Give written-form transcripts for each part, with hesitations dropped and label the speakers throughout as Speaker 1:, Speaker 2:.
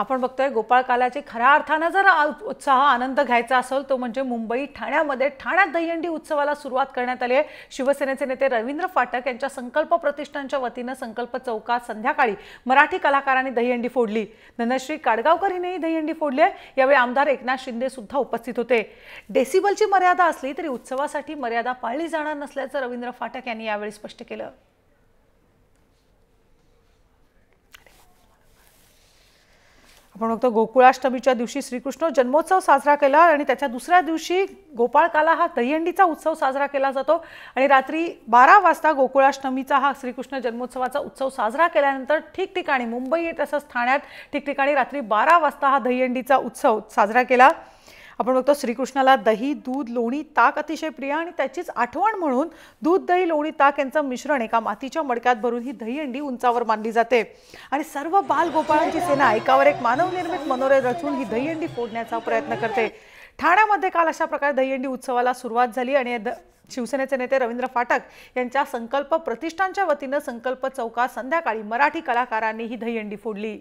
Speaker 1: आपण बघतोय गोपाळकालाची खऱ्या अर्थाने जर उत्साह आनंद घ्यायचा असेल तो म्हणजे मुंबई ठाण्यामध्ये ठाण्यात दहीहंडी उत्सवाला सुरुवात करण्यात आली आहे। शिवसेनेचे नेते रवींद्र फाटक यांच्या संकल्प प्रतिष्ठानच्या वतीने संकल्प चौकात संध्याकाळी मराठी कलाकारांनी दहीहंडी फोडली। धनश्री काडगावकर हिनेही दहीहंडी फोडली आहे। यावेळी आमदार एकनाथ शिंदे सुद्धा उपस्थित होते। डेसिबलची मर्यादा असली तरी उत्सवासाठी मर्यादा पाळली जाणार नसल्याचं रवींद्र फाटक यांनी यावेळी स्पष्ट केलं। आपण बघतो गोकुळाष्टमीच्या दिवशी श्रीकृष्ण जन्मोत्सव साजरा केला आणि त्याच्या दुसऱ्या दिवशी गोपाळकाला हा दहीहंडीचा उत्सव साजरा केला जातो आणि रात्री 12 वाजता गोकुळाष्टमीचा हा श्रीकृष्ण जन्मोत्सवाचा उत्सव साजरा केल्यानंतर ठिकठिकाणी मुंबई तसंच ठाण्यात ठिकठिकाणी रात्री 12 वाजता हा दहीहंडीचा उत्सव साजरा केला। आपण बघतो श्रीकृष्णाला दही दूध लोणी ताक अतिशय प्रिय आणि त्याचीच आठवण म्हणून दूध दही लोणी ताक यांचं मिश्रण एका मातीच्या मडक्यात भरून ही दहीहंडी उंचावर मांडली जाते आणि सर्व बाल गोपाळांची सेना एकावर एक मानवनिर्मित मनोरे रचून ही दहीहंडी फोडण्याचा प्रयत्न करते। ठाण्यामध्ये काल अशा प्रकारे दहीहंडी उत्सवाला सुरुवात झाली आणि शिवसेनेचे नेते रवींद्र फाटक यांच्या संकल्प प्रतिष्ठानच्या वतीने संकल्प चौकात संध्याकाळी मराठी कलाकारांनी ही दहीहंडी फोडली।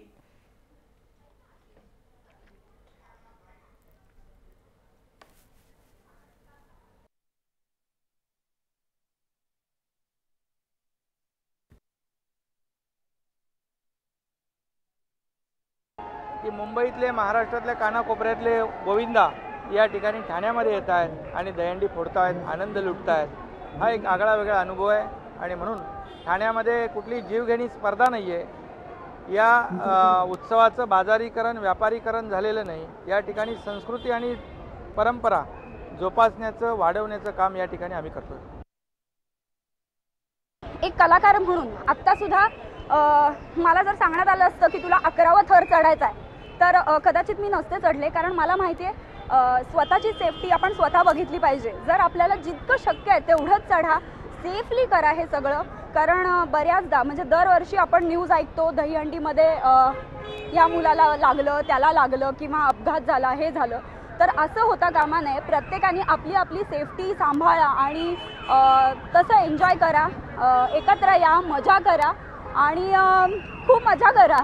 Speaker 2: की मुंबईतले महाराष्ट्रातल्या कानाकोपऱ्यातले गोविंदा या ठिकाणी ठाण्यामध्ये येत आहेत आणि दहीहंडी फोडतायत, आनंद लुटतायत। हा एक आगळा वेगळा अनुभव आहे आणि म्हणून ठाण्यामध्ये कुठली जीवघेणी स्पर्धा नाही आहे। या उत्सवाचं बाजारीकरण व्यापारीकरण झालेलं नाही। या ठिकाणी संस्कृती आणि परंपरा जोपासण्याचं वाढवण्याचं काम या ठिकाणी आम्ही करतोय।
Speaker 3: एक कलाकार म्हणून आता सुद्धा मला जर सांगण्यात आलं असतं की तुला 11वा थर चढायचा आहे तर कदाचित मी नसते चढले, कारण मला माहिती आहे स्वतःची सेफ्टी आपण स्वतः बघितली पाहिजे। जर आपल्याला जितकं शक्य आहे तेवढंच चढा, सेफली करा हे सगळं, कारण बऱ्याचदा म्हणजे दरवर्षी आपण न्यूज ऐकतो दहीहंडीमध्ये या मुलाला लागलं त्याला लागलं किंवा अपघात झाला हे झालं, तर असं होता कामा नये। प्रत्येकाने आपली आपली सेफ्टी सांभाळा आणि तसं एन्जॉय करा, एकत्र या, मजा करा आणि खूप मजा करा।